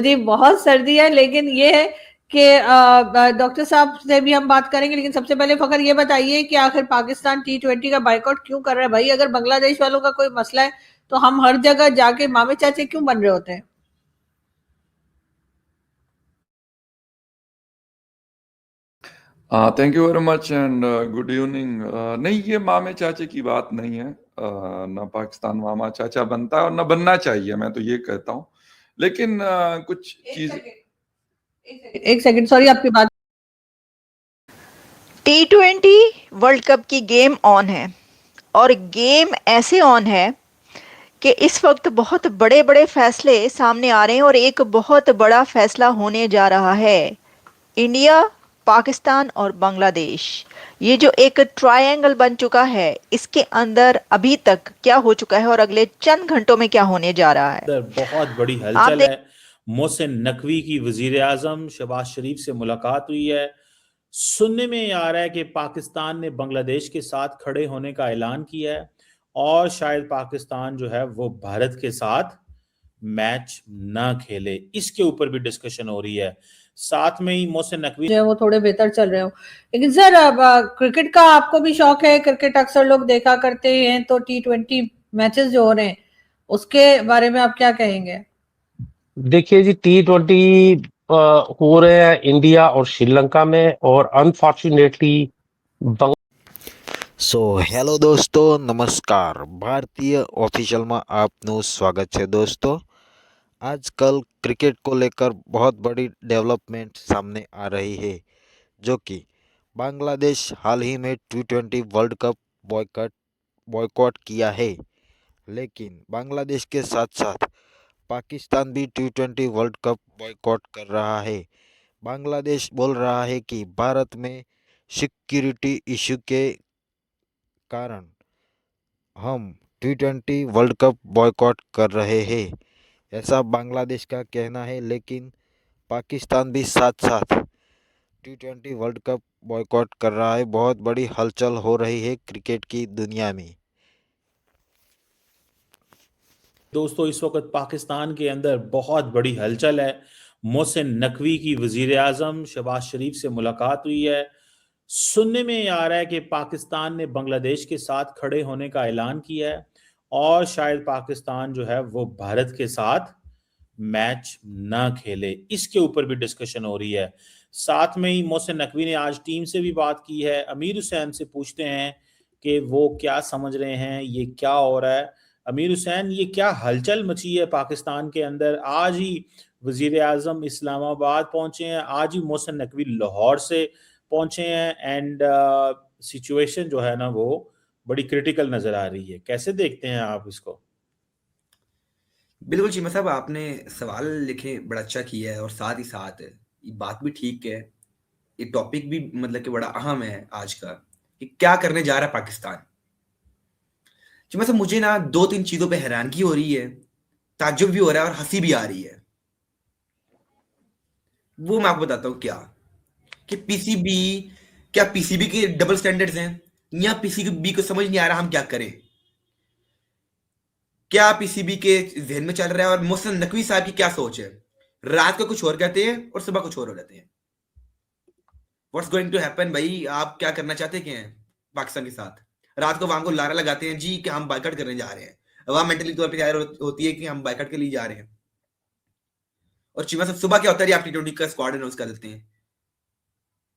जी बहुत सर्दी है, लेकिन ये है कि डॉक्टर साहब से भी हम बात करेंगे, लेकिन सबसे पहले फखर ये बताइए कि आखिर पाकिस्तान T20 का बाइकआउट क्यों कर रहा है भाई? अगर बांग्लादेश वालों का कोई मसला है तो हम हर जगह जाके मामे चाचे क्यों बन रहे होते हैं? Thank you very much and good evening. नहीं, ये मामे चाचे की बात नहीं है। ना पाकिस्तान मामा चाचा बनता है और ना बनना चाहिए, मैं तो ये कहता हूँ। लेकिन कुछ चीज एक सेकंड, सॉरी आपकी बात। T20 वर्ल्ड कप की गेम ऑन है और गेम ऐसे ऑन है कि इस वक्त बहुत बड़े बड़े फैसले सामने आ रहे हैं और एक बहुत बड़ा फैसला होने जा रहा है। इंडिया, पाकिस्तान और बांग्लादेश, ये जो एक ट्रायंगल बन चुका है, इसके अंदर अभी तक क्या हो चुका है और अगले चंद घंटों में क्या होने जा रहा है। बहुत बड़ी आप हलचल देख है। मोहसिन नकवी की वजीर आजम शहबाज शरीफ से मुलाकात हुई है। सुनने में आ रहा है कि पाकिस्तान ने बांग्लादेश के साथ खड़े होने का ऐलान किया है और शायद पाकिस्तान जो है वो भारत के साथ मैच ना खेले, इसके ऊपर भी डिस्कशन हो रही है। साथ में ही मोहसिन नकवी जो है वो थोड़े बेहतर चल रहे हो। लेकिन सर, अब क्रिकेट का आपको भी शौक है, क्रिकेट अक्सर लोग देखा करते हैं, तो T20 मैचेस जो हो रहे हैं उसके बारे में आप क्या कहेंगे? देखिए जी, T20 हो रहे हैं इंडिया और श्रीलंका में, और अनफॉर्चुनेटली સો હેલો દોસ્તો, નમસ્કાર. ભારતીય ઓફિशियलમાં આપનું સ્વાગત છે दोस्तों. आजकल क्रिकेट को लेकर बहुत बड़ी डेवलपमेंट सामने आ रही है, जो कि बांग्लादेश हाल ही में T20 वर्ल्ड कप बॉयकॉट किया है। लेकिन बांग्लादेश के साथ साथ पाकिस्तान भी T20 वर्ल्ड कप बॉयकॉट कर रहा है। बांग्लादेश बोल रहा है कि भारत में सिक्योरिटी इशू के कारण हम T20 वर्ल्ड कप बॉयकॉट कर रहे हैं, ऐसा बांग्लादेश का कहना है। लेकिन पाकिस्तान भी साथ साथ T20 वर्ल्ड कप बॉयकॉट कर रहा है। बहुत बड़ी हलचल हो रही है क्रिकेट की दुनिया में। दोस्तों, इस वक्त पाकिस्तान के अंदर बहुत बड़ी हलचल है। मोहसिन नकवी की वजीर आजम शहबाज शरीफ से मुलाकात हुई है। सुनने में आ रहा है कि पाकिस्तान ने बांग्लादेश के साथ खड़े होने का ऐलान किया है और शायद पाकिस्तान जो है वो भारत के साथ मैच ना खेले, इसके ऊपर भी डिस्कशन हो रही है। साथ में ही मोहसिन नकवी ने आज टीम से भी बात की है। अमीर हुसैन से पूछते हैं कि वो क्या समझ रहे हैं, ये क्या हो रहा है। अमीर हुसैन, ये क्या हलचल मची है पाकिस्तान के अंदर? आज ही वजीर आजम इस्लामाबाद पहुंचे हैं, आज ही मोहसिन नकवी लाहौर से पहुंचे हैं एंड सिचुएशन जो है ना वो बड़ी क्रिटिकल नजर आ रही है। कैसे देखते हैं आप इसको? बिल्कुल चीमा साहब, आपने सवाल लिखे बड़ा अच्छा किया है और साथ ही साथ ये बात भी ठीक है। ये टॉपिक भी मतलब कि बड़ा अहम है आज का, कि क्या करने जा रहा है पाकिस्तान। चीमा साहब, मुझे ना दो तीन चीजों पे हैरानगी हो रही है, ताज्जुब भी हो रहा है और हंसी भी आ रही है। वो मैं आपको बताता हूँ क्या, कि पीसीबी, क्या पीसीबी के डबल स्टैंडर्ड्स हैं, या पीसीबी को समझ नहीं आ रहा हम क्या करें? क्या पीसीबी के जहन में चल रहा है और मोहसिन नकवी साहब की क्या सोच है? रात को कुछ और कहते हैं और सुबह कुछ और हो जाते हैं। व्हाट्स गोइंग टू हैपन भाई? आप क्या करना चाहते हैं पाकिस्तान के साथ? रात को वहां को लारा लगाते हैं जी कि हम बाइकआउट करने जा रहे हैं, वहां मेंटली तौर पर तैयार होती है कि हम बाइकआउट के लिए जा रहे हैं, और चीमा साहब सुबह क्या होता है, आप T20 का स्क्वाड अनाउंस कर देते हैं।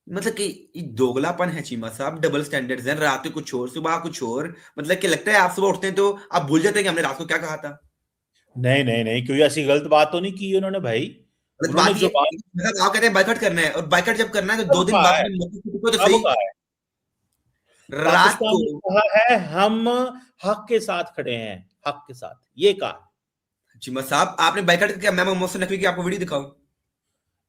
मतलब कि ये दोगलापन है चीमा साहब, डबल स्टैंडर्ड्स हैं। रात को कुछ और, सुबह कुछ और। मतलब कि लगता है आप सुबह उठते हैं तो आप भूल जाते हैं कि हमने रात को क्या कहा था। नहीं नहीं नहीं, कोई ऐसी गलत बात तो नहीं की उन्होंने भाई। गलत उन्होंने बात जो ये बात मतलब आप कहते हैं बाइकआउट करना है, और बाइकआउट जब करना है तो कब 2 दिन कहा बाद है, में तो कब सही। कहा है? रात पाकिस्तान को ने कहा है हम हक के साथ खड़े हैं, हक के साथ, ये कहा। चीमा साहब, आपने बाइकआउट किया, मैं मोहसिन नकवी की आपको वीडियो दिखाऊं?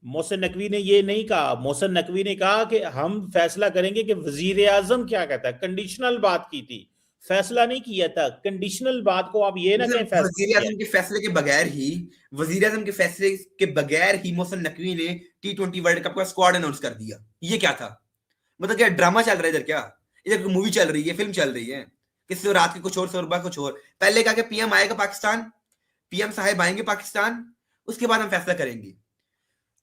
मोहसिन नकवी ने ये नहीं कहा। मोहसिन नकवी ने कहा कि हम फैसला करेंगे कि वजीर आजम क्या कहता है। कंडीशनल बात की थी, फैसला नहीं किया था। कंडीशनल बात को आप ये ना कहें मतलब फैसला वजीर किया आजम के फैसले के बगैर ही, वजीर आजम के फैसले के बगैर ही मोहसिन नकवी ने T20 वर्ल्ड कप का स्क्वाड अनाउंस कर दिया। ये क्या था? मतलब क्या ड्रामा चल रहा है इधर? क्या इधर मूवी चल रही है, फिल्म चल रही है? किसी रात के कुछ और, सुबह कुछ और। पहले कहा कि पीएम आएगा पाकिस्तान, पीएम साहब आएंगे पाकिस्तान, उसके बाद हम फैसला करेंगे।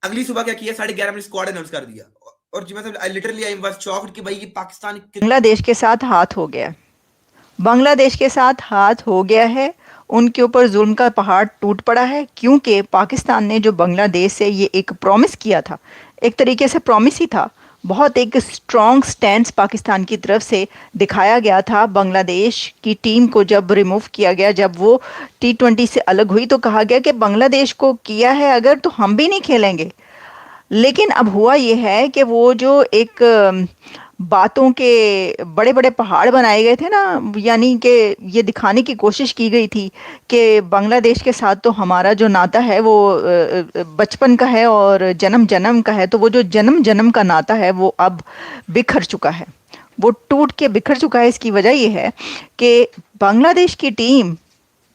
अगली सुबह क्या किया, 11:30 बजे स्क्वाड अनाउंस कर दिया, और जी मतलब लिटरली आई वाज शॉक्ड कि भाई ये पाकिस्तान बांग्लादेश के साथ हाथ हो गया, बांग्लादेश के साथ हाथ हो गया है। उनके ऊपर जुल्म का पहाड़ टूट पड़ा है, क्योंकि पाकिस्तान ने जो बांग्लादेश से ये एक प्रॉमिस किया था, एक तरीके से प्रॉमिस ही था, बहुत एक स्ट्रॉन्ग स्टैंड पाकिस्तान की तरफ से दिखाया गया था। बांग्लादेश की टीम को जब रिमूव किया गया, जब वो T20 से अलग हुई, तो कहा गया कि बांग्लादेश को किया है अगर तो हम भी नहीं खेलेंगे। लेकिन अब हुआ ये है कि वो जो एक बातों के बड़े बड़े पहाड़ बनाए गए थे ना, यानी कि ये दिखाने की कोशिश की गई थी कि बांग्लादेश के साथ तो हमारा जो नाता है वो बचपन का है और जन्म जन्म का है, तो वो जो जन्म जन्म का नाता है वो अब बिखर चुका है, वो टूट के बिखर चुका है। इसकी वजह ये है कि बांग्लादेश की टीम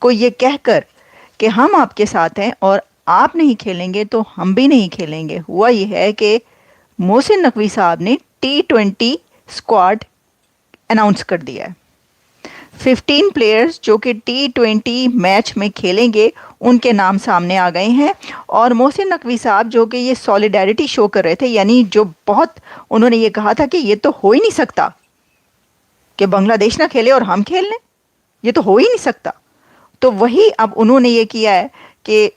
को ये कहकर कि हम आपके साथ हैं और आप नहीं खेलेंगे तो हम भी नहीं खेलेंगे, हुआ ये है कि मोहसिन नकवी साहब ने T20 स्क्वाड अनाउंस कर दिया है। 15 प्लेयर्स जो कि T20 मैच में खेलेंगे उनके नाम सामने आ गए हैं। और मोहसिन नकवी साहब जो कि ये सॉलिडारिटी शो कर रहे थे, यानी जो बहुत उन्होंने ये कहा था कि ये तो हो ही नहीं सकता कि बांग्लादेश ना खेले और हम खेल लें, ये तो हो ही नहीं सकता। तो वही अब उन्होंने ये किया है कि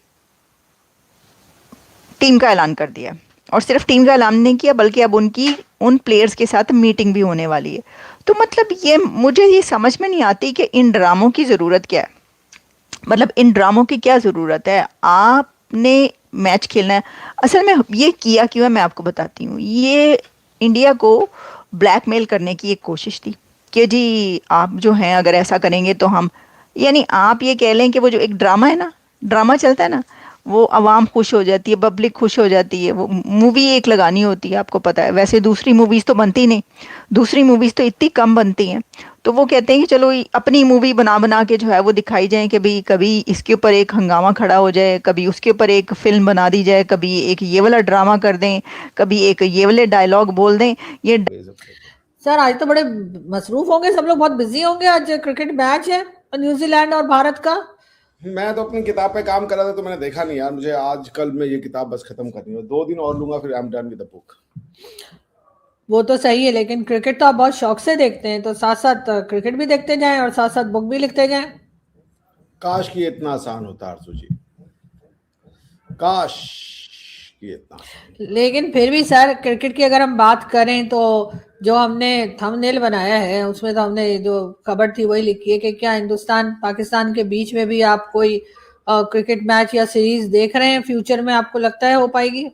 टीम का ऐलान कर दिया, और सिर्फ टीम का ऐलान नहीं किया बल्कि अब उनकी उन प्लेयर्स के साथ मीटिंग भी होने वाली है। तो मतलब ये मुझे ये समझ में नहीं आती कि इन ड्रामों की ज़रूरत क्या है, मतलब इन ड्रामों की क्या ज़रूरत है। आपने मैच खेलना है, असल में ये किया क्यों है मैं आपको बताती हूँ। ये इंडिया को ब्लैकमेल करने की एक कोशिश थी कि जी आप जो हैं अगर ऐसा करेंगे तो हम, यानी आप ये कह लें कि वो जो एक ड्रामा है ना, ड्रामा चलता है ना, वो आवाम खुश हो जाती है, पब्लिक खुश हो जाती है, वो मूवी एक लगानी होती है, आपको पता है। वैसे दूसरी मूवीज़ तो बनती नहीं, दूसरी मूवीज़ तो इतनी कम बनती हैं, तो वो कहते हैं कि चलो अपनी मूवी बना बना के जो है वो दिखाई जाए कि भाई कभी इसके ऊपर एक हंगामा खड़ा हो जाए, कभी उसके ऊपर एक फिल्म बना दी जाए, कभी एक ये वाला ड्रामा कर दें, कभी एक ये वाले डायलॉग बोल दें। ये सर आज तो बड़े मसरूफ होंगे सब लोग, बहुत बिजी होंगे। आज क्रिकेट मैच है न्यूजीलैंड और भारत का। मैं तो अपनी किताब पे काम कर रहा था तो मैंने देखा नहीं यार, मुझे आज कल में ये किताब बस खत्म करनी है, 2 दिन और लूंगा फिर I am done with the book. वो तो सही है, लेकिन क्रिकेट तो आप बहुत शौक से देखते हैं, तो साथ साथ क्रिकेट भी देखते जाएं और साथ साथ बुक भी लिखते जाएं। काश कि इतना आसान होता आरजू जी, काश कि इतना आसान। लेकिन फिर भी सर क्रिकेट की अगर हम बात करें तो जो हमने थंबनेल बनाया है उसमें तो हमने जो खबर थी वही लिखी है कि क्या हिंदुस्तान पाकिस्तान के बीच में भी आप कोई क्रिकेट मैच या सीरीज देख रहे हैं फ्यूचर में, आपको लगता है हो पाएगी?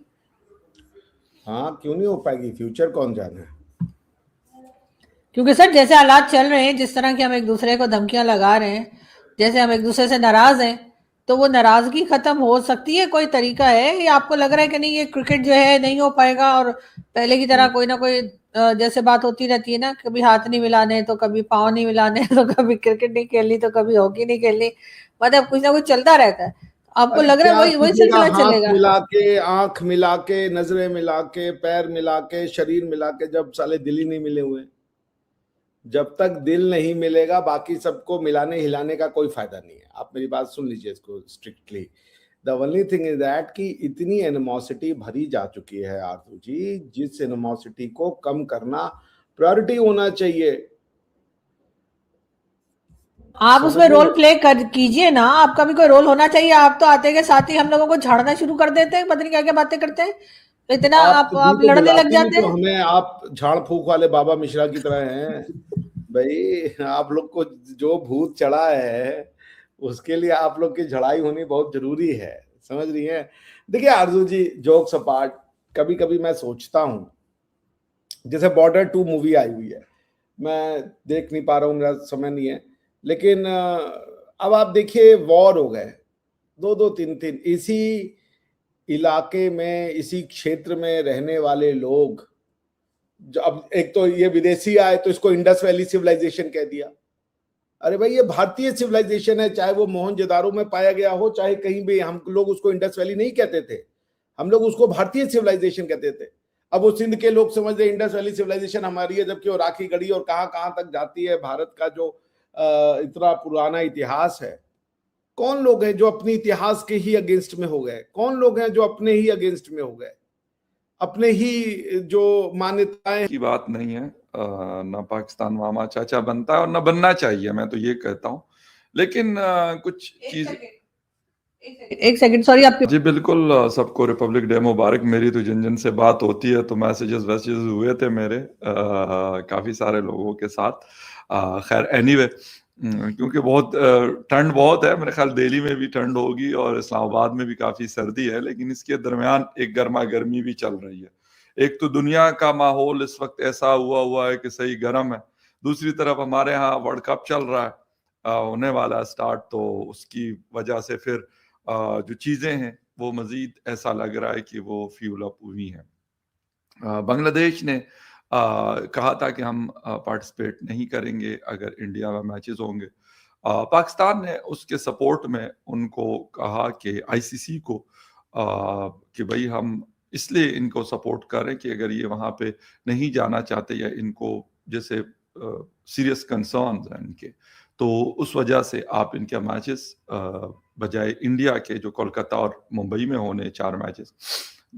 हाँ क्यों नहीं हो पाएगी, फ्यूचर कौन जाने है। क्योंकि सर जैसे हालात चल रहे हैं, जिस तरह की हम एक दूसरे को धमकियां लगा रहे हैं, जैसे हम एक दूसरे से नाराज हैं, तो वो नाराजगी खत्म हो सकती है? कोई तरीका है या आपको लग रहा है कि नहीं ये क्रिकेट जो है नहीं हो पाएगा और पहले की तरह कोई ना कोई जैसे बात होती रहती है ना, कभी हाथ नहीं मिलाने तो कभी पाँव नहीं मिलाने तो कभी क्रिकेट नहीं खेलनी तो कभी हॉकी नहीं खेलनी, मतलब कुछ ना कुछ चलता रहता है। आपको अरे लग रहा है क्या वही वही कीजिएगा, सिलसिला हाथ चलेगा? मिला के, आंख मिला के, नजरें मिला के, पैर मिला के, शरीर मिला के, जब साले दिल ही नहीं मिले हुए, जब तक दिल नहीं मिलेगा बाकी सबको मिलाने हिलाने का कोई फायदा नहीं है। आप मेरी बात सुन लीजिए इसको strictly. The only thing is that कि इतनी एनिमोसिटी भरी जा चुकी है आरजू जी, जिस एनिमोसिटी को कम करना प्रायोरिटी होना चाहिए। आप उसमें रोल प्ले कर कीजिए ना, आपका भी कोई रोल होना चाहिए। आप तो आते के साथ ही हम लोगों को झाड़ना शुरू कर देते हैं, पता नहीं क्या क्या बातें करते हैं, इतना आप तो लड़ने लग बुलाते नहीं जाते तो हैं। हमें, आप झाड़ फूक वाले बाबा मिश्रा की तरह हैं भाई। आप लोग को जो भूत चढ़ा है उसके लिए आप लोग की झड़ाई होनी बहुत जरूरी है, समझ रही हैं। देखिए आरजू जी, जोक्स अपार्ट, कभी कभी मैं सोचता हूँ, जैसे बॉर्डर 2 मूवी आई हुई है, मैं देख नहीं पा रहा हूँ, मेरा समय नहीं है, लेकिन अब आप देखिए वॉर हो गए 2-2 3-3, इसी इलाके में, इसी क्षेत्र में रहने वाले लोग, अब एक तो ये विदेशी आए तो इसको इंडस वैली सिविलाइजेशन कह दिया। अरे भाई ये भारतीय सिविलाइजेशन है, चाहे वो मोहनजोदारो में पाया गया हो चाहे कहीं भी, हम लोग उसको इंडस वैली नहीं कहते थे, हम लोग उसको भारतीय सिविलाइजेशन कहते थे। अब वो सिंध के लोग समझ रहे इंडस वैली सिविलाइजेशन हमारी है, जबकि वो राखी गढ़ी और कहां कहां तक जाती है। भारत का जो इतना पुराना इतिहास है कौन लोग हैं जो अपने इतिहास के ही अगेंस्ट में हो गए? कौन लोग हैं जो अपने ही अगेंस्ट में हो गए? अपने ही जो मान्यताएं की बात नहीं है, ना पाकिस्तान मामा चाचा बनता है और ना बनना चाहिए, मैं तो ये कहता हूँ। लेकिन कुछ चीज एक सेकंड सॉरी आपके जी बिल्कुल, सबको रिपब्लिक डे मुबारक। मेरी तो जिन जिन से बात होती है तो मैसेजेस वैसेजेस हुए थे मेरे काफ़ी सारे लोगों के साथ। खैर एनीवे, क्योंकि बहुत ठंड बहुत है, मेरे ख्याल दिल्ली में भी ठंड होगी और इस्लामाबाद में भी काफ़ी सर्दी है, लेकिन इसके दरमियान एक गर्मा गर्मी भी चल रही है। एक तो दुनिया का माहौल इस वक्त ऐसा हुआ है कि सही गर्म है, दूसरी तरफ हमारे यहाँ वर्ल्ड कप चल रहा है, होने वाला है स्टार्ट, तो उसकी वजह से फिर जो चीज़ें हैं वो मज़ीद ऐसा लग रहा है कि वो फ्यूल अप हुई हैं। बांग्लादेश ने कहा था कि हम पार्टिसिपेट नहीं करेंगे अगर इंडिया में मैचेस होंगे। पाकिस्तान ने उसके सपोर्ट में उनको कहा कि आईसीसी को कि भाई हम इसलिए इनको सपोर्ट करें कि अगर ये वहाँ पे नहीं जाना चाहते या इनको जैसे सीरियस कंसर्न्स हैं इनके, तो उस वजह से आप इनके मैचेस बजाय इंडिया के जो कोलकाता और मुंबई में होने 4 मैचेस,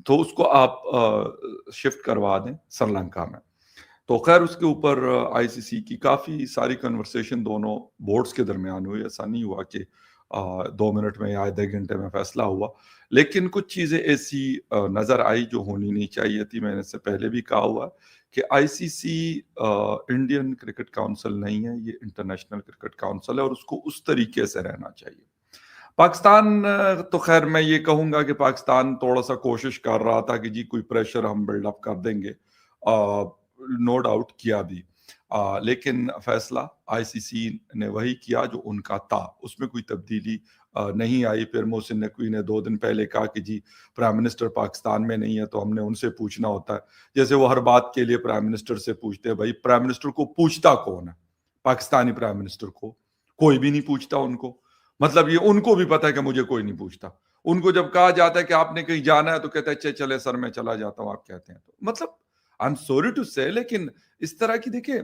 तो उसको आप शिफ्ट करवा दें श्रीलंका में। तो खैर उसके ऊपर आईसीसी की काफ़ी सारी कन्वर्सेशन दोनों बोर्ड्स के दरमियान हुई। ऐसा नहीं हुआ कि 2 मिनट में या आधे घंटे में फैसला हुआ, लेकिन कुछ चीज़ें ऐसी नज़र आई जो होनी नहीं चाहिए थी। मैंने इससे पहले भी कहा हुआ कि आईसीसी इंडियन क्रिकेट काउंसिल नहीं है, ये इंटरनेशनल क्रिकेट काउंसिल है और उसको उस तरीके से रहना चाहिए। पाकिस्तान तो खैर मैं ये कहूँगा कि पाकिस्तान थोड़ा सा कोशिश कर रहा था कि जी कोई प्रेशर हम बिल्डअप कर देंगे, नो डाउट किया भी, लेकिन फैसला आईसीसी ने वही किया जो उनका था, उसमें कोई तब्दीली नहीं आई। फिर मोहसिन नकवी ने 2 दिन पहले कहा कि जी प्राइम मिनिस्टर पाकिस्तान में नहीं है तो हमने उनसे पूछना होता है, जैसे वो हर बात के लिए प्राइम मिनिस्टर से पूछते हैं। भाई प्राइम मिनिस्टर को पूछता कौन है? पाकिस्तानी प्राइम मिनिस्टर को कोई भी नहीं पूछता उनको, मतलब ये उनको भी पता है कि मुझे कोई नहीं पूछता। उनको जब कहा जाता है कि आपने कहीं जाना है तो कहते हैं चले सर मैं चला जाता हूँ, आप कहते हैं तो मतलब आई एम सॉरी टू से, लेकिन इस तरह की देखिए